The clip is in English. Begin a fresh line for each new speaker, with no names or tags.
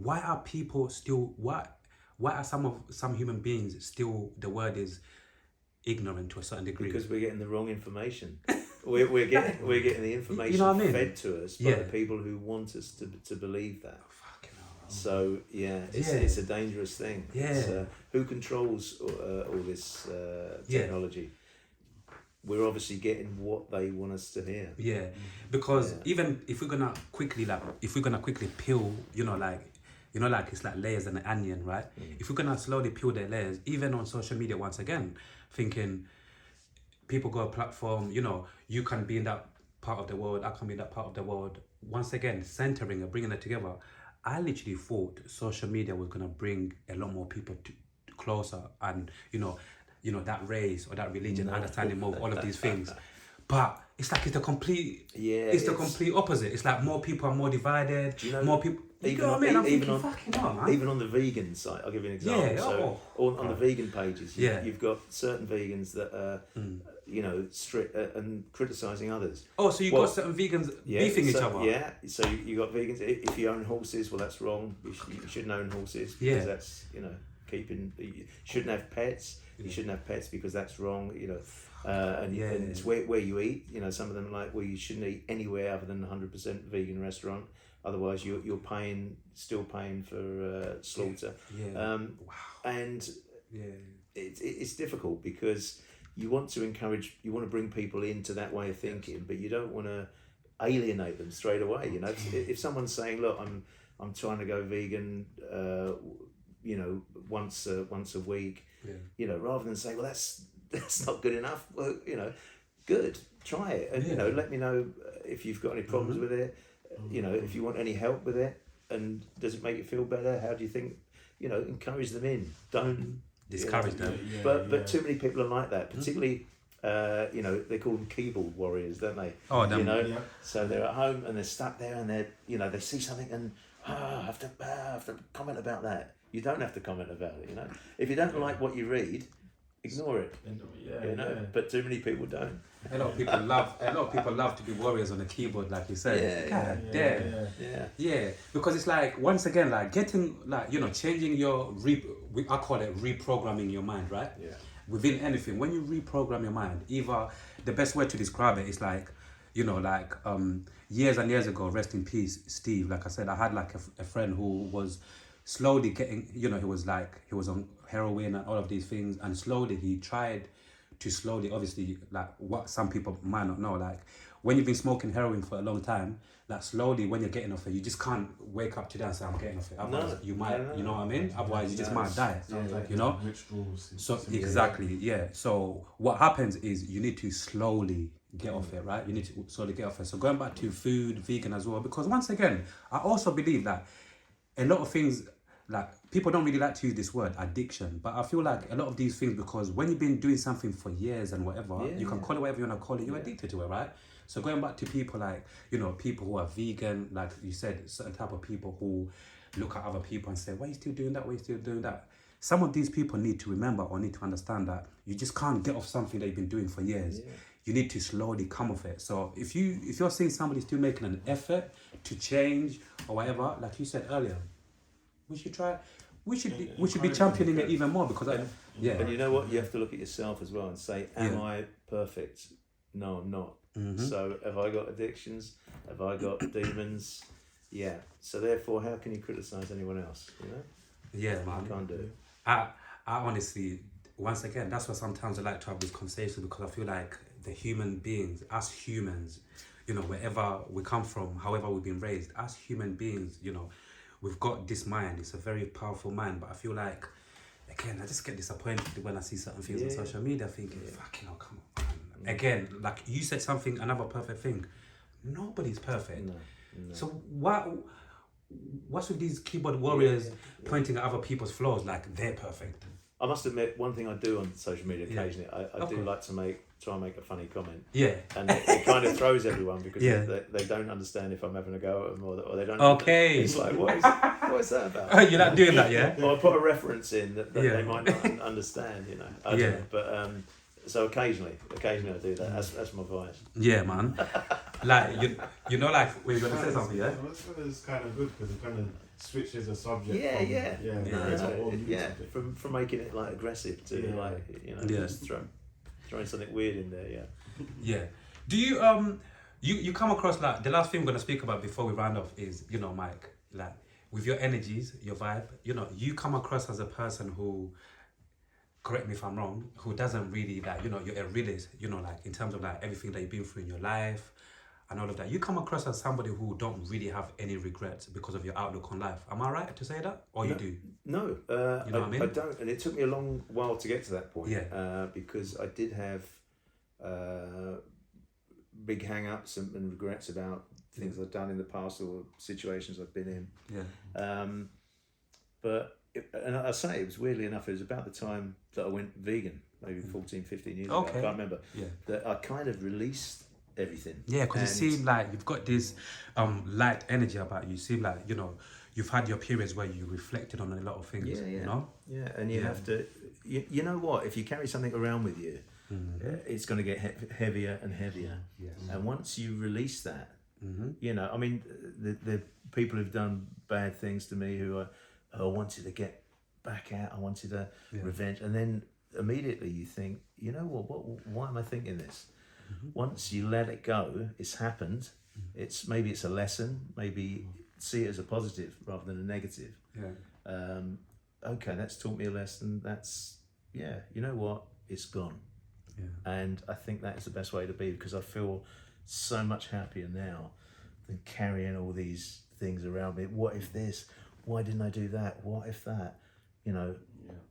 why are people still, why are some human beings still, the word is ignorant to a certain degree?
Because we're getting the wrong information. We're getting the information
You know what I mean?
fed to us by the people who want us to believe that.
Fucking hell.
So it's a dangerous thing.
Yeah.
Who controls all this technology? We're obviously getting what they want us to hear.
Yeah, because even if we're gonna quickly peel, like it's like layers in an onion, right? If we're gonna slowly peel the layers, even on social media, once again, thinking people got a platform, you can be in that part of the world, I can be in that part of the world. Once again, centering and bringing it together. I literally thought social media was gonna bring a lot more people closer, and that race or that religion, understanding more of all of these things. But it's like it's the complete complete opposite. It's like more people are more divided.
Do you know,
more people. You know what I mean? I'm thinking, fucking hell, man.
Even on the vegan site, I'll give you an example. On the vegan pages, you've got certain vegans that are, strict and criticising others.
Oh, so you've got certain vegans beefing each other.
Yeah, so you got vegans. If you own horses, well, that's wrong. You shouldn't own horses because that's keeping. You shouldn't have pets. You shouldn't have pets because that's wrong. And it's where you eat. Some of them are like, well, you shouldn't eat anywhere other than 100% vegan restaurant. Otherwise, you're still paying for slaughter. And it's difficult because you want to bring people into that way of thinking, but you don't want to alienate them straight away. If someone's saying, look, I'm trying to go vegan, once a week, rather than say, well, that's not good enough. Well, good, try it, and let me know if you've got any problems with it. If you want any help with it, and does it make you feel better? How do you think? Encourage them in. Don't
discourage them.
But too many people are like that, particularly. They call them keyboard warriors, don't they?
Oh, them.
So they're at home and they're stuck there, and they see something and I have to comment about that. You don't have to comment about it. If you don't like what you read, ignore it. But too many people don't.
A lot of people love to be warriors on the keyboard, like you said. God damn. Yeah. Because it's like, once again, like getting, like, changing your I call it reprogramming your mind, right?
Yeah.
Within anything, when you reprogram your mind, either the best way to describe it is like, years and years ago, rest in peace, Steve. Like I said, I had like a friend who was slowly getting, he was on heroin and all of these things, and slowly he tried to obviously, like what some people might not know, like when you've been smoking heroin for a long time, like slowly when you're getting off it, you just can't wake up today and say I'm getting off it. Otherwise you might, you know what I mean? Otherwise you just might die. So exactly, So what happens is you need to slowly get off it, right? You need to slowly get off it. So going back to food, vegan as well, because once again, I also believe that a lot of things, like, people don't really like to use this word addiction, but I feel like a lot of these things, because when you've been doing something for years and whatever, you can call it whatever you want to call it, you're addicted to it, right? So going back to people like, people who are vegan, like you said, certain type of people who look at other people and say, why are you still doing that? Why are you still doing that? Some of these people need to remember or need to understand that you just can't get off something that you've been doing for years. You need to slowly come off it. So if you're seeing somebody still making an effort to change or whatever, like you said earlier, we should try. We should be championing it even more, because
and you know what, you have to look at yourself as well and say, am I perfect? No, I'm not. So have I got addictions? Have I got demons? Yeah. So therefore, how can you criticize anyone else?
Yeah, man.
You can't do it.
I honestly, once again, that's why sometimes I like to have this conversation, because I feel like the human beings, us humans, wherever we come from, however we've been raised, as human beings, we've got this mind. It's a very powerful mind, but I feel like, again, I just get disappointed when I see certain things on social media, thinking, fucking hell, come on. Again, like you said something, another perfect thing. Nobody's perfect. No. So what's with these keyboard warriors pointing at other people's flaws like they're perfect?
I must admit, one thing I do on social media occasionally, I do like to try and make a funny comment. And it kind of throws everyone, because they don't understand if I'm having a go at them, or they don't.
Okay.
It's like, what is that about?
You're not doing that, yeah?
Or I put a reference in that they might not understand, I don't know. But so occasionally I do that. That's my vice.
Yeah, man. Like like, we're gonna say something, yeah?
Well, that's kind of good, because it kind of switches the subject.
Yeah.
Yeah.
From making it like aggressive to like, you know, just throwing something weird in there.
Yeah. Do you you come across, like, the last thing we're gonna speak about before we round off is, you know, Mike, like, with your energies, your vibe, you know, you come across as a person who, correct me if I'm wrong, who doesn't really, like, you know, you're a realist, you know, like, in terms of like everything that you've been through in your life and all of that. You come across as somebody who don't really have any regrets because of your outlook on life. Am I right to say that? Or you do?
No,
You know what I mean?
I don't, and it took me a long while to get to that point.
Yeah.
Because I did have big hang-ups and regrets about things I've done in the past or situations I've been in.
Yeah.
But and I say, it was weirdly enough, it was about the time that I went vegan, maybe 14, 15 years ago. I can't remember.
Yeah.
That I kind of released everything.
Yeah, because you seem like you've got this light energy about you. You seem like, you know, you've had your periods where you reflected on a lot of things. You know?
Yeah, and you have to, you know what, if you carry something around with you, it's going to get heavier and heavier.
Yes.
And once you release that, you know, I mean, the people who've done bad things to me who I wanted to get back at, I wanted a revenge, and then immediately you think, you know what, why am I thinking this? Once you let it go, it's happened. Maybe it's a lesson. Maybe see it as a positive rather than a negative.
Yeah.
Okay, that's taught me a lesson. That's you know what, it's gone.
Yeah.
And I think that is the best way to be, because I feel so much happier now than carrying all these things around me. What if this? Why didn't I do that? What if that? You know,